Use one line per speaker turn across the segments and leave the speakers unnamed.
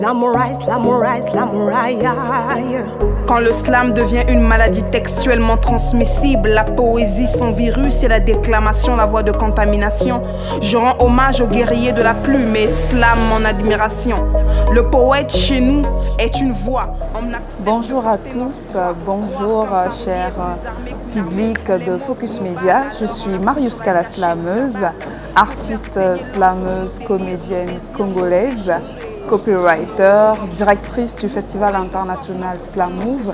Slamouraï, slamouraï, slamouraï.
Quand le slam devient une maladie textuellement transmissible, la poésie son virus et la déclamation la voie de contamination. Je rends hommage aux guerriers de la plume et slam mon admiration. Le poète chez nous est une voix.
Bonjour à tous, bonjour cher public de Focus Média. Je suis Mariuska la slameuse, artiste slameuse, comédienne congolaise, copywriter, directrice du festival international Slam Move.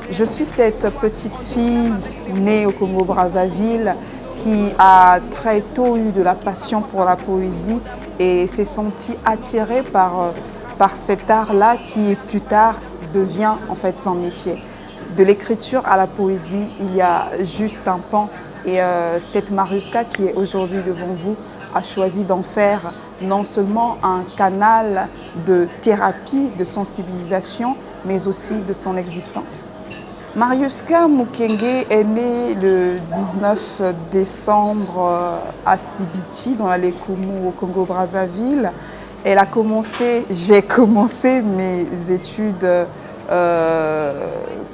Je suis cette petite fille née au Congo-Brazzaville qui a très tôt eu de la passion pour la poésie et s'est sentie attirée par cet art-là qui plus tard devient en fait son métier. De l'écriture à la poésie, il y a juste un pan et cette Mariuska qui est aujourd'hui devant vous a choisi d'en faire non seulement un canal de thérapie, de sensibilisation, mais aussi de son existence. Mariuska Mukenge est née le 19 décembre à Sibiti, dans la Lekumu, au Congo-Brazzaville. J'ai commencé mes études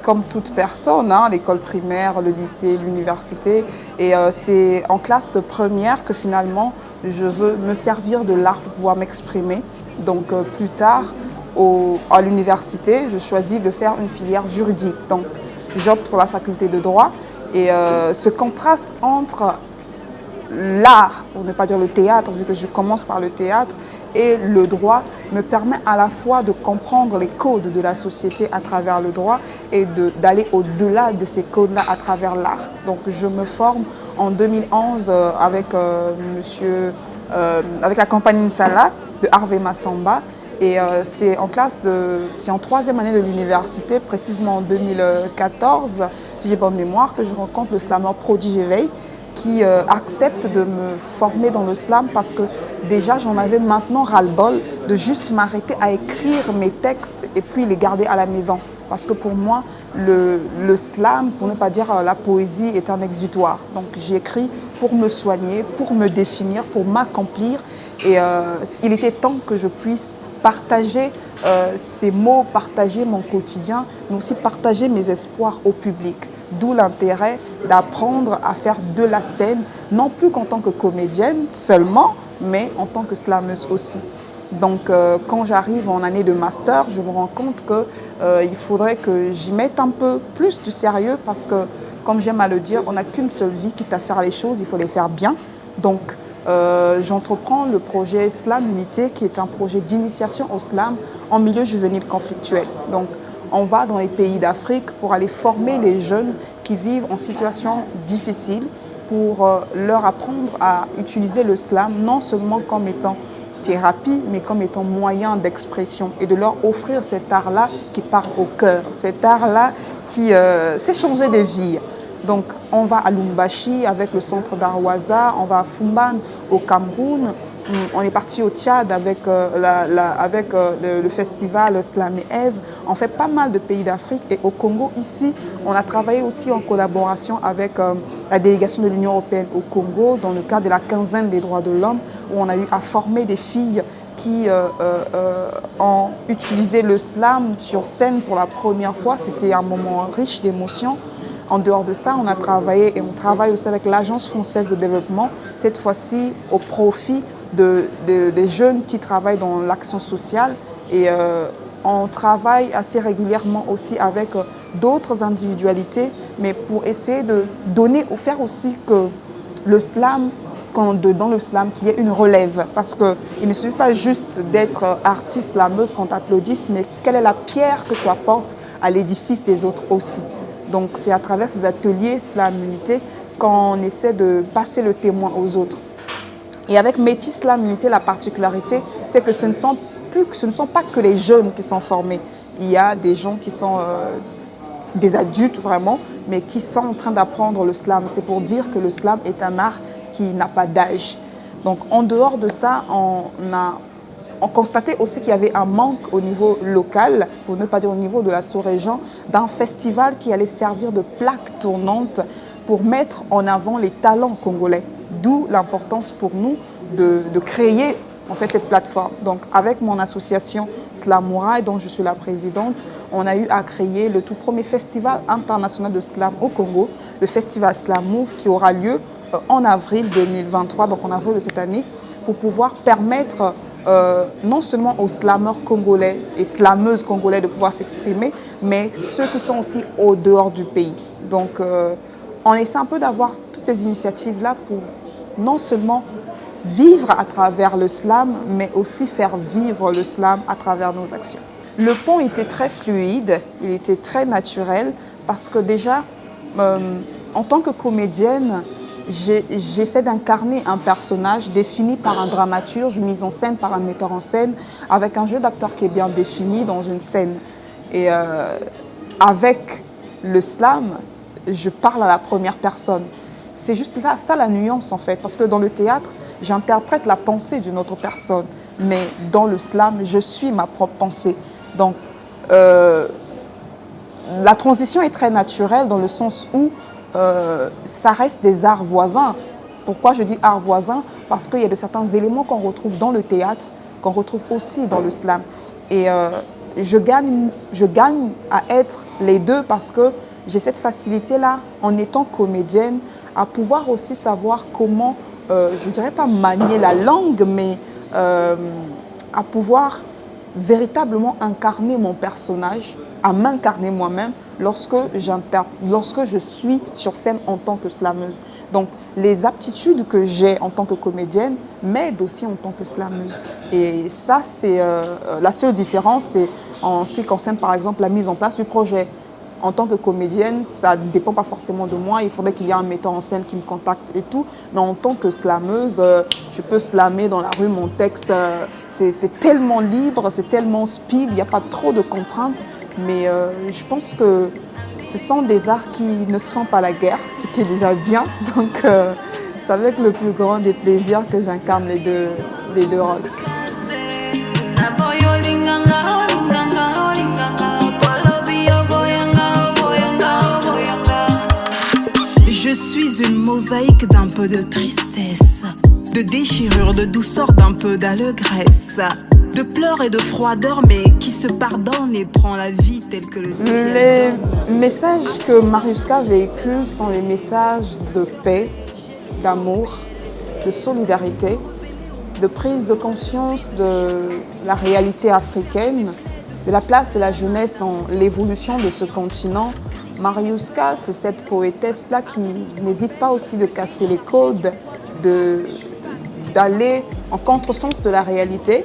comme toute personne, l'école primaire, le lycée, l'université. Et c'est en classe de première que finalement, je veux me servir de l'art pour pouvoir m'exprimer. Donc plus tard, à l'université, je choisis de faire une filière juridique. Donc j'opte pour la faculté de droit. Et ce contraste entre l'art, pour ne pas dire le théâtre, vu que je commence par le théâtre, et le droit me permet à la fois de comprendre les codes de la société à travers le droit et d'aller au-delà de ces codes-là à travers l'art. Donc je me forme en 2011 avec la compagnie Nsala de Harvey Massamba et c'est en troisième année de l'université, précisément en 2014, si j'ai bonne mémoire, que je rencontre le slammer Prodige Éveil qui accepte de me former dans le slam parce que déjà j'en avais maintenant ras-le-bol de juste m'arrêter à écrire mes textes et puis les garder à la maison. Parce que pour moi, le slam, pour ne pas dire la poésie, est un exutoire. Donc j'écris pour me soigner, pour me définir, pour m'accomplir. Et il était temps que je puisse partager ces mots, partager mon quotidien, mais aussi partager mes espoirs au public. D'où l'intérêt d'apprendre à faire de la scène, non plus qu'en tant que comédienne seulement, mais en tant que slameuse aussi. Donc quand j'arrive en année de master, je me rends compte qu'il faudrait que j'y mette un peu plus de sérieux parce que, comme j'aime à le dire, on n'a qu'une seule vie, quitte à faire les choses, il faut les faire bien. Donc j'entreprends le projet Slam Unité qui est un projet d'initiation au slam en milieu juvénile conflictuel. Donc on va dans les pays d'Afrique pour aller former les jeunes qui vivent en situation difficile pour leur apprendre à utiliser le slam non seulement comme étant thérapie, mais comme étant moyen d'expression et de leur offrir cet art-là qui parle au cœur, cet art-là qui sait changer des vies. Donc on va à Lumbashi avec le centre d'Arwaza, on va à Fumban au Cameroun, on est parti au Tchad avec, le festival Slam et Eve. On fait pas mal de pays d'Afrique et au Congo ici, on a travaillé aussi en collaboration avec la délégation de l'Union européenne au Congo dans le cadre de la quinzaine des droits de l'homme où on a eu à former des filles qui ont utilisé le slam sur scène pour la première fois. C'était un moment riche d'émotions. En dehors de ça, on a travaillé et on travaille aussi avec l'Agence française de développement, cette fois-ci au profit des jeunes qui travaillent dans l'action sociale. Et on travaille assez régulièrement aussi avec d'autres individualités, mais pour essayer de donner, ou faire aussi que le slam, dans le slam, qu'il y ait une relève. Parce qu'il ne suffit pas juste d'être artiste slameuse qu'on t'applaudisse, mais quelle est la pierre que tu apportes à l'édifice des autres aussi. Donc c'est à travers ces ateliers Slam Unité qu'on essaie de passer le témoin aux autres. Et avec Métis Slam Unité, la particularité, c'est que ce ne sont pas que les jeunes qui sont formés. Il y a des gens qui sont des adultes vraiment, mais qui sont en train d'apprendre le slam. C'est pour dire que le slam est un art qui n'a pas d'âge. Donc en dehors de ça, on constatait aussi qu'il y avait un manque au niveau local, pour ne pas dire au niveau de la sous-région, d'un festival qui allait servir de plaque tournante pour mettre en avant les talents congolais. D'où l'importance pour nous de créer en fait, cette plateforme. Donc, avec mon association Slamouraï, dont je suis la présidente, on a eu à créer le tout premier festival international de slam au Congo, le festival Slam Move, qui aura lieu en avril 2023, donc en avril de cette année, pour pouvoir permettre non seulement aux slameurs congolais et slameuses congolais de pouvoir s'exprimer, mais ceux qui sont aussi au dehors du pays. Donc, on essaie un peu d'avoir toutes ces initiatives-là pour non seulement vivre à travers le slam, mais aussi faire vivre le slam à travers nos actions. Le pont était très fluide, il était très naturel, parce que déjà, en tant que comédienne, j'essaie d'incarner un personnage défini par un dramaturge, mis en scène par un metteur en scène, avec un jeu d'acteur qui est bien défini dans une scène. Et avec le slam, je parle à la première personne. C'est juste là, ça la nuance en fait, parce que dans le théâtre, j'interprète la pensée d'une autre personne, mais dans le slam, je suis ma propre pensée. Donc, la transition est très naturelle dans le sens où ça reste des arts voisins. Pourquoi je dis arts voisins? Parce qu'il y a de certains éléments qu'on retrouve dans le théâtre, qu'on retrouve aussi dans le slam. Et je gagne à être les deux parce que j'ai cette facilité-là, en étant comédienne, à pouvoir aussi savoir comment, je ne dirais pas manier la langue, mais à pouvoir véritablement incarner mon personnage, à m'incarner moi-même lorsque je suis sur scène en tant que slameuse. Donc, les aptitudes que j'ai en tant que comédienne m'aident aussi en tant que slameuse. Et ça, c'est la seule différence, c'est en ce qui concerne par exemple la mise en place du projet. En tant que comédienne, ça ne dépend pas forcément de moi. Il faudrait qu'il y ait un metteur en scène qui me contacte et tout. Mais en tant que slameuse, je peux slammer dans la rue mon texte. C'est tellement libre, c'est tellement speed, il n'y a pas trop de contraintes. Mais je pense que ce sont des arts qui ne se font pas la guerre, ce qui est déjà bien. Donc, c'est avec le plus grand des plaisirs que j'incarne les deux rôles.
Je suis une mosaïque d'un peu de tristesse, de déchirure, de douceur, d'un peu d'allégresse, de pleurs et de froideur, mais qui se pardonne et prend la vie telle que le ciel.
Les messages que Mariuska véhicule sont les messages de paix, d'amour, de solidarité, de prise de conscience de la réalité africaine, de la place de la jeunesse dans l'évolution de ce continent. Mariuska, c'est cette poétesse-là qui n'hésite pas aussi de casser les codes, d'aller en contresens de la réalité.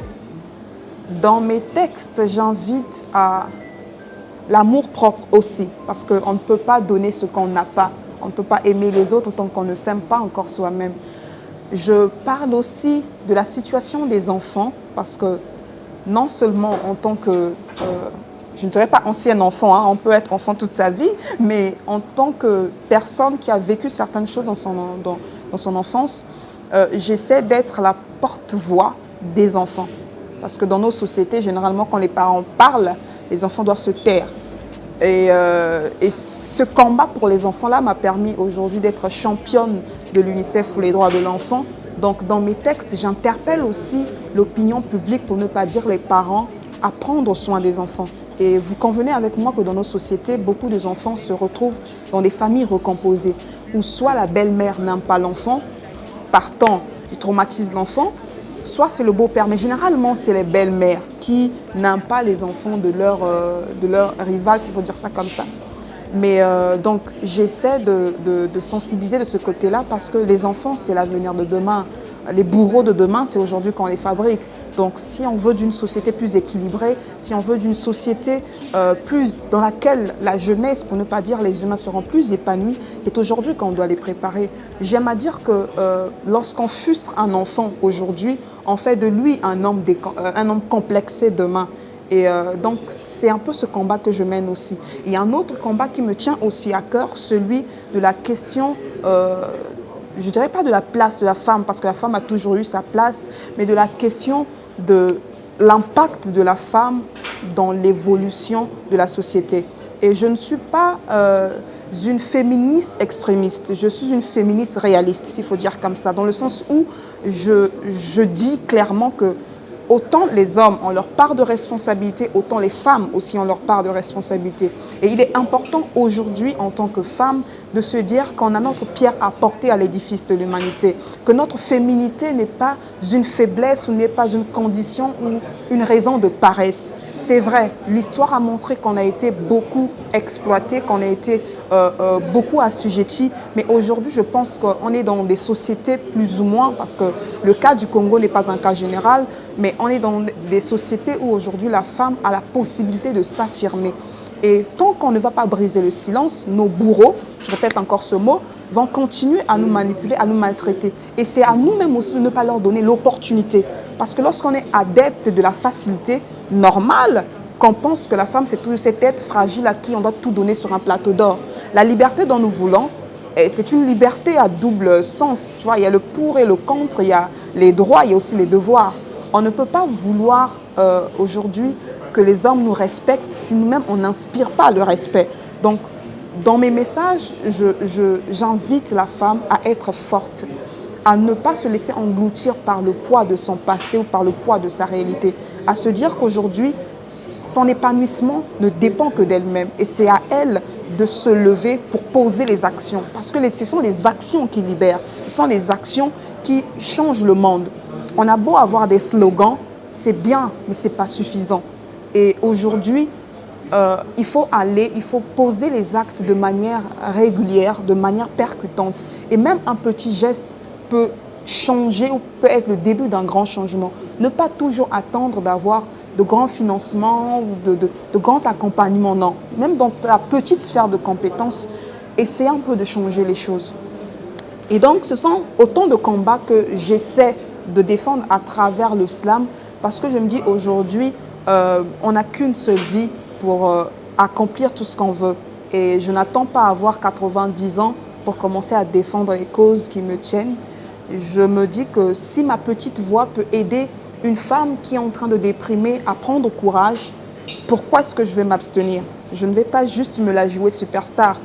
Dans mes textes, j'invite à l'amour propre aussi, parce qu'on ne peut pas donner ce qu'on n'a pas. On ne peut pas aimer les autres tant qu'on ne s'aime pas encore soi-même. Je parle aussi de la situation des enfants, parce que non seulement en tant que... je ne dirais pas ancien enfant, hein, on peut être enfant toute sa vie, mais en tant que personne qui a vécu certaines choses dans son enfance, j'essaie d'être la porte-voix des enfants. Parce que dans nos sociétés, généralement, quand les parents parlent, les enfants doivent se taire. Et ce combat pour les enfants-là m'a permis aujourd'hui d'être championne de l'UNICEF pour les droits de l'enfant. Donc, dans mes textes, j'interpelle aussi l'opinion publique, pour ne pas dire les parents, à prendre soin des enfants. Et vous convenez avec moi que dans nos sociétés, beaucoup d'enfants se retrouvent dans des familles recomposées, où soit la belle-mère n'aime pas l'enfant, partant, il traumatise l'enfant, soit c'est le beau-père, mais généralement c'est les belles-mères qui n'aiment pas les enfants de leur rival, s'il faut dire ça comme ça. Mais donc j'essaie de sensibiliser de ce côté-là, parce que les enfants, c'est l'avenir de demain. Les bourreaux de demain, c'est aujourd'hui qu'on les fabrique. Donc si on veut d'une société plus équilibrée, si on veut d'une société plus dans laquelle la jeunesse, pour ne pas dire les humains, seront plus épanouis, c'est aujourd'hui qu'on doit les préparer. J'aime à dire que lorsqu'on frustre un enfant aujourd'hui, on fait de lui un homme complexé demain. Et donc, c'est un peu ce combat que je mène aussi. Il y a un autre combat qui me tient aussi à cœur, celui de la question, je ne dirais pas de la place de la femme, parce que la femme a toujours eu sa place, mais de la question de l'impact de la femme dans l'évolution de la société. Et je ne suis pas une féministe extrémiste, je suis une féministe réaliste, s'il faut dire comme ça, dans le sens où je dis clairement que autant les hommes ont leur part de responsabilité, autant les femmes aussi ont leur part de responsabilité. Et il est important aujourd'hui, en tant que femme, de se dire qu'on a notre pierre à porter à l'édifice de l'humanité, que notre féminité n'est pas une faiblesse ou n'est pas une condition ou une raison de paresse. C'est vrai, l'histoire a montré qu'on a été beaucoup exploité, qu'on a été beaucoup assujetti, mais aujourd'hui je pense qu'on est dans des sociétés plus ou moins, parce que le cas du Congo n'est pas un cas général, mais on est dans des sociétés où aujourd'hui la femme a la possibilité de s'affirmer. Et tant qu'on ne va pas briser le silence, nos bourreaux, je répète encore ce mot, vont continuer à nous manipuler, à nous maltraiter. Et c'est à nous-mêmes aussi de ne pas leur donner l'opportunité. Parce que lorsqu'on est adepte de la facilité normale, qu'on pense que la femme, c'est toujours cet être fragile à qui on doit tout donner sur un plateau d'or. La liberté dont nous voulons, c'est une liberté à double sens. Tu vois, il y a le pour et le contre, il y a les droits, il y a aussi les devoirs. On ne peut pas vouloir aujourd'hui que les hommes nous respectent si nous-mêmes on n'inspire pas le respect. Donc, dans mes messages, j'invite la femme à être forte, à ne pas se laisser engloutir par le poids de son passé ou par le poids de sa réalité, à se dire qu'aujourd'hui, son épanouissement ne dépend que d'elle-même et c'est à elle de se lever pour poser les actions. Parce que ce sont les actions qui libèrent, ce sont les actions qui changent le monde. On a beau avoir des slogans, c'est bien, mais ce n'est pas suffisant. Et aujourd'hui, il faut poser les actes de manière régulière, de manière percutante. Et même un petit geste peut changer ou peut être le début d'un grand changement. Ne pas toujours attendre d'avoir de grands financements ou de grands accompagnements, non. Même dans ta petite sphère de compétences, essaie un peu de changer les choses. Et donc, ce sont autant de combats que j'essaie de défendre à travers le slam, parce que je me dis aujourd'hui, on n'a qu'une seule vie pour accomplir tout ce qu'on veut. Et je n'attends pas à avoir 90 ans pour commencer à défendre les causes qui me tiennent. Je me dis que si ma petite voix peut aider une femme qui est en train de déprimer à prendre courage, pourquoi est-ce que je vais m'abstenir? Je ne vais pas juste me la jouer superstar.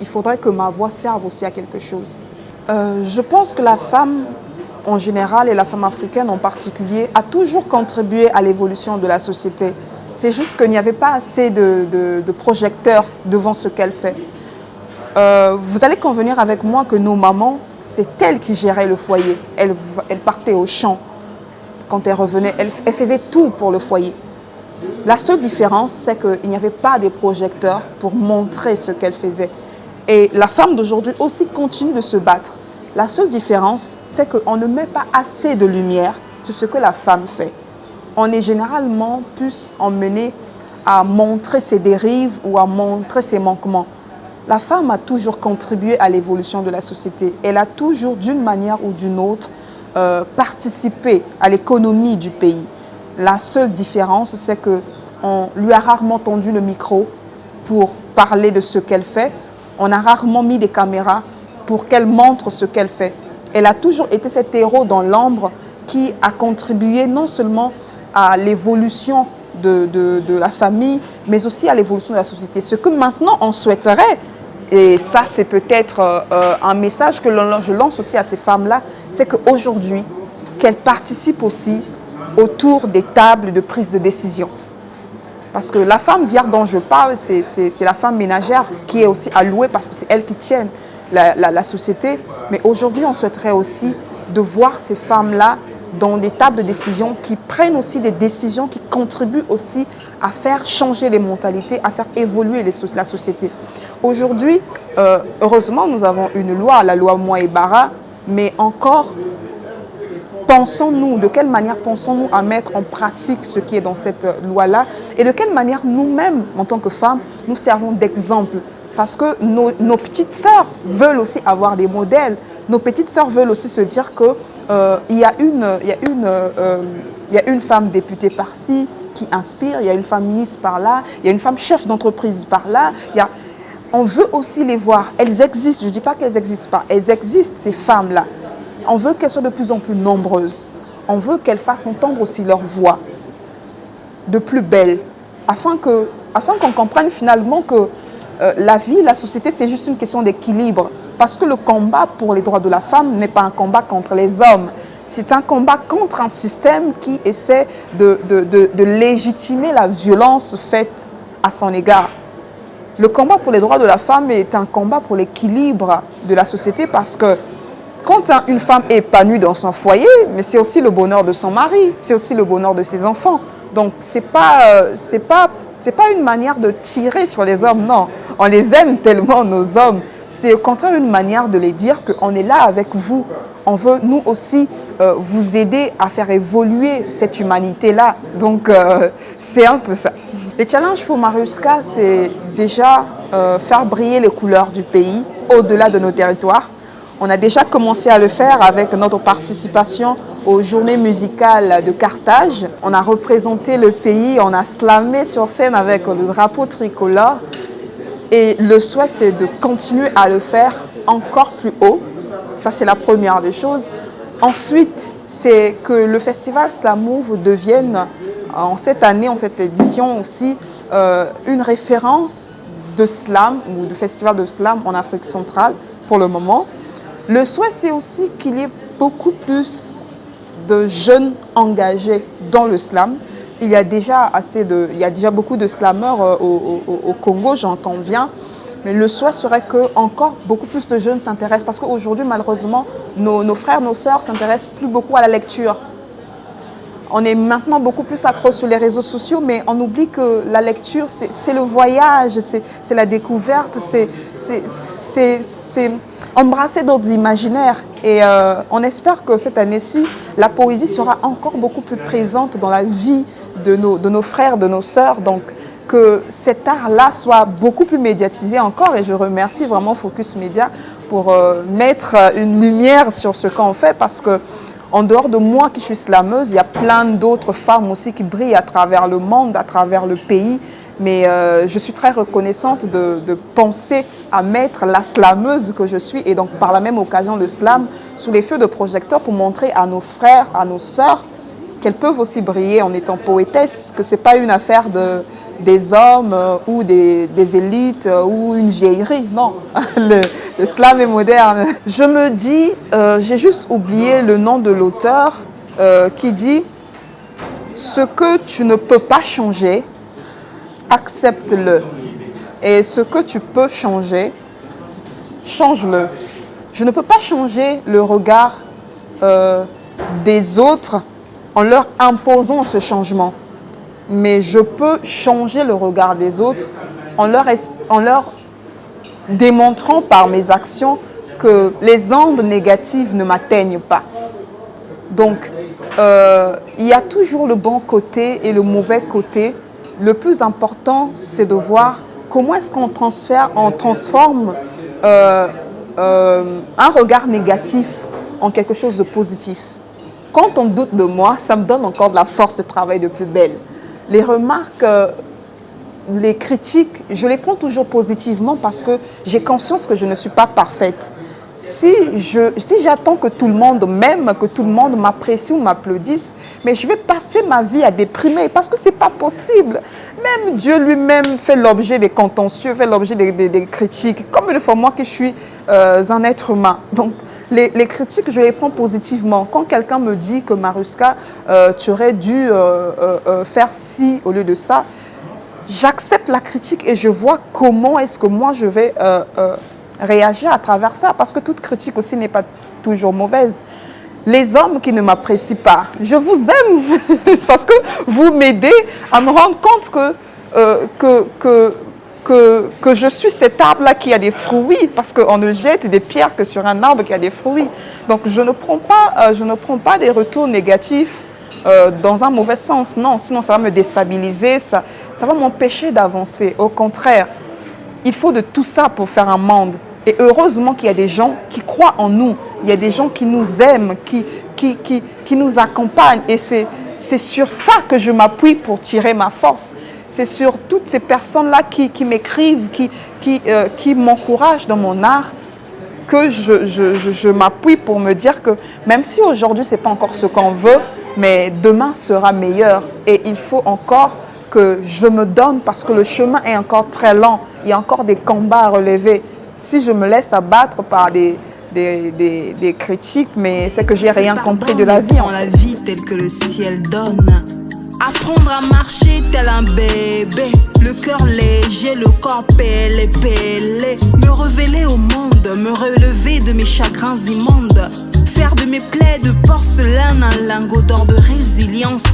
Il faudrait que ma voix serve aussi à quelque chose. Je pense que la femme en général et la femme africaine en particulier a toujours contribué à l'évolution de la société. C'est juste qu'il n'y avait pas assez de projecteurs devant ce qu'elle fait. Vous allez convenir avec moi que nos mamans, c'est elles qui géraient le foyer. Elles partaient au champ. Quand elles revenaient, elles faisaient tout pour le foyer. La seule différence, c'est qu'il n'y avait pas des projecteurs pour montrer ce qu'elles faisaient. Et la femme d'aujourd'hui aussi continue de se battre. La seule différence, c'est qu'on ne met pas assez de lumière sur ce que la femme fait. On est généralement plus emmené à montrer ses dérives ou à montrer ses manquements. La femme a toujours contribué à l'évolution de la société. Elle a toujours, d'une manière ou d'une autre, participé à l'économie du pays. La seule différence, c'est qu'on lui a rarement tendu le micro pour parler de ce qu'elle fait. On a rarement mis des caméras pour qu'elle montre ce qu'elle fait. Elle a toujours été cet héros dans l'ombre qui a contribué non seulement à l'évolution de la famille, mais aussi à l'évolution de la société. Ce que maintenant on souhaiterait, et ça c'est peut-être un message que je lance aussi à ces femmes-là, c'est qu'aujourd'hui, qu'elles participent aussi autour des tables de prise de décision. Parce que la femme d'hier dont je parle, c'est la femme ménagère qui est aussi allouée parce que c'est elle qui tient la société. Mais aujourd'hui, on souhaiterait aussi de voir ces femmes-là dans des tables de décision qui prennent aussi des décisions qui contribuent aussi à faire changer les mentalités, à faire évoluer la société. Aujourd'hui, heureusement, nous avons une loi, la loi Moi-Ebara, mais encore, pensons-nous, de quelle manière pensons-nous à mettre en pratique ce qui est dans cette loi-là et de quelle manière nous-mêmes, en tant que femmes, nous servons d'exemple. Parce que nos petites sœurs veulent aussi avoir des modèles. Nos petites sœurs veulent aussi se dire qu'il y a une femme députée par-ci qui inspire, il y a une femme ministre par-là, il y a une femme chef d'entreprise par-là. On veut aussi les voir. Elles existent, je ne dis pas qu'elles n'existent pas. Elles existent, ces femmes-là. On veut qu'elles soient de plus en plus nombreuses. On veut qu'elles fassent entendre aussi leur voix de plus belle, afin qu'on comprenne finalement que la vie, la société, c'est juste une question d'équilibre. Parce que le combat pour les droits de la femme n'est pas un combat contre les hommes. C'est un combat contre un système qui essaie de légitimer la violence faite à son égard. Le combat pour les droits de la femme est un combat pour l'équilibre de la société parce que quand une femme est épanouie dans son foyer, mais c'est aussi le bonheur de son mari, c'est aussi le bonheur de ses enfants. Donc c'est pas une manière de tirer sur les hommes, non. On les aime tellement, nos hommes. C'est au contraire une manière de les dire qu'on est là avec vous. On veut, nous aussi, vous aider à faire évoluer cette humanité-là. Donc, c'est un peu ça. Les challenges pour Mariuska, c'est déjà faire briller les couleurs du pays au-delà de nos territoires. On a déjà commencé à le faire avec notre participation aux journées musicales de Carthage. On a représenté le pays, on a slamé sur scène avec le drapeau tricolore. Et le souhait, c'est de continuer à le faire encore plus haut. Ça, c'est la première des choses. Ensuite, c'est que le festival Slamove devienne, en cette année, en cette édition aussi, une référence de slam ou de festival de slam en Afrique centrale pour le moment. Le souhait, c'est aussi qu'il y ait beaucoup plus de jeunes engagés dans le slam. Il y a déjà beaucoup de slammeurs au Congo, j'en conviens. Mais le souhait serait que encore beaucoup plus de jeunes s'intéressent. Parce qu'aujourd'hui, malheureusement, nos frères, nos sœurs s'intéressent plus beaucoup à la lecture. On est maintenant beaucoup plus accro sur les réseaux sociaux, mais on oublie que la lecture, c'est le voyage, c'est la découverte, c'est embrasser d'autres imaginaires. Et on espère que cette année-ci, la poésie sera encore beaucoup plus présente dans la vie de nos frères, de nos sœurs. Donc, que cet art-là soit beaucoup plus médiatisé encore. Et je remercie vraiment Focus Média pour mettre une lumière sur ce qu'on fait parce que en dehors de moi qui suis slameuse, il y a plein d'autres femmes aussi qui brillent à travers le monde, à travers le pays. Mais je suis très reconnaissante de penser à mettre la slameuse que je suis et donc par la même occasion le slam sous les feux de projecteurs pour montrer à nos frères, à nos sœurs qu'elles peuvent aussi briller en étant poétesses, que ce n'est pas une affaire des hommes ou des élites ou une vieillerie. Non, le slam est moderne. Je me dis, j'ai juste oublié le nom de l'auteur qui dit « Ce que tu ne peux pas changer, accepte-le. Et ce que tu peux changer, change-le. » Je ne peux pas changer le regard des autres en leur imposant ce changement. Mais je peux changer le regard des autres en leur démontrant par mes actions que les ondes négatives ne m'atteignent pas. Donc, il y a toujours le bon côté et le mauvais côté. Le plus important, c'est de voir comment est-ce qu'on transforme un regard négatif en quelque chose de positif. Quand on doute de moi, ça me donne encore de la force de travail de plus belle. Les remarques, les critiques, je les prends toujours positivement parce que j'ai conscience que je ne suis pas parfaite. Si j'attends que tout le monde m'aime, que tout le monde m'apprécie ou m'applaudisse, mais je vais passer ma vie à déprimer parce que ce n'est pas possible. Même Dieu lui-même fait l'objet des contentieux, fait l'objet des critiques, comme une fois moi qui suis un être humain. Donc, les critiques, je les prends positivement. Quand quelqu'un me dit que Mariuska, tu aurais dû faire ci au lieu de ça, j'accepte la critique et je vois comment est-ce que moi je vais réagir à travers ça. Parce que toute critique aussi n'est pas toujours mauvaise. Les hommes qui ne m'apprécient pas, je vous aime parce que vous m'aidez à me rendre compte que je suis cet arbre-là qui a des fruits, parce qu'on ne jette des pierres que sur un arbre qui a des fruits. Donc je ne prends pas des retours négatifs dans un mauvais sens, non, sinon ça va me déstabiliser, ça va m'empêcher d'avancer. Au contraire, il faut de tout ça pour faire un monde. Et heureusement qu'il y a des gens qui croient en nous, il y a des gens qui nous aiment, qui nous accompagnent. Et c'est sur ça que je m'appuie pour tirer ma force. C'est sur toutes ces personnes-là qui m'écrivent, qui m'encouragent dans mon art, que je m'appuie pour me dire que même si aujourd'hui ce n'est pas encore ce qu'on veut, mais demain sera meilleur. Et il faut encore que je me donne parce que le chemin est encore très lent. Il y a encore des combats à relever. Si je me laisse abattre par des critiques, mais c'est que j'ai rien compris de la vie.
Prends la vie telle que le ciel donne. Apprendre à marcher tel un bébé, le cœur léger, le corps pélé. Me révéler au monde, me relever de mes chagrins immondes. Faire de mes plaies de porcelaine un lingot d'or de résilience.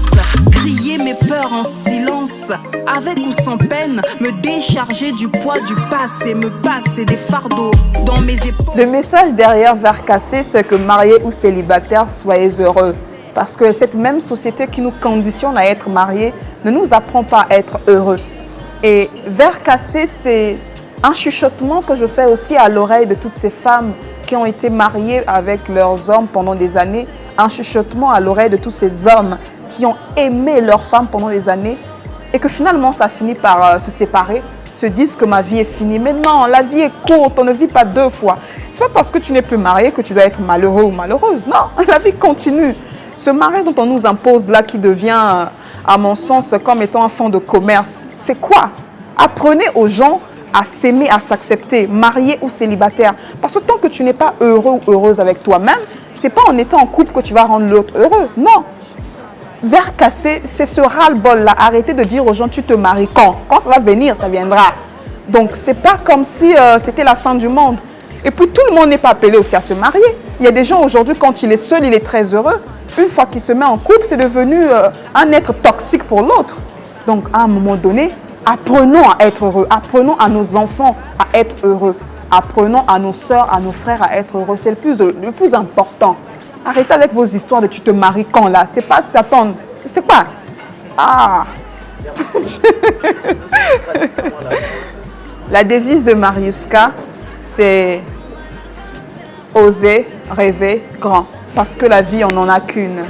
Crier mes peurs en silence, avec ou sans peine. Me décharger du poids du passé, me passer des fardeaux dans mes épaules.
Le message derrière Verre cassé, c'est que mariés ou célibataires, soyez heureux. Parce que cette même société qui nous conditionne à être mariés ne nous apprend pas à être heureux. Et Verre cassé, c'est un chuchotement que je fais aussi à l'oreille de toutes ces femmes qui ont été mariées avec leurs hommes pendant des années. Un chuchotement à l'oreille de tous ces hommes qui ont aimé leurs femmes pendant des années et que finalement ça finit par se séparer, se disent que ma vie est finie. Mais non, la vie est courte, on ne vit pas deux fois. Ce n'est pas parce que tu n'es plus marié que tu dois être malheureux ou malheureuse. Non, la vie continue. Ce mariage dont on nous impose là, qui devient, à mon sens, comme étant un fonds de commerce, c'est quoi? Apprenez aux gens à s'aimer, à s'accepter, mariés ou célibataires. Parce que tant que tu n'es pas heureux ou heureuse avec toi-même, ce n'est pas en étant en couple que tu vas rendre l'autre heureux. Non. Verre cassé, c'est ce ras-le-bol-là. Arrêtez de dire aux gens, tu te maries quand? Quand ça va venir, ça viendra. Donc, ce n'est pas comme si c'était la fin du monde. Et puis, tout le monde n'est pas appelé aussi à se marier. Il y a des gens aujourd'hui, quand il est seul, il est très heureux. Une fois qu'il se met en couple, c'est devenu un être toxique pour l'autre. Donc, à un moment donné, apprenons à être heureux. Apprenons à nos enfants à être heureux. Apprenons à nos sœurs, à nos frères à être heureux. C'est le plus important. Arrêtez avec vos histoires de tu te maries quand là. C'est pas Satan. C'est quoi? Ah. La devise de Mariuska, c'est oser rêver grand. Parce que la vie, on n'en a qu'une.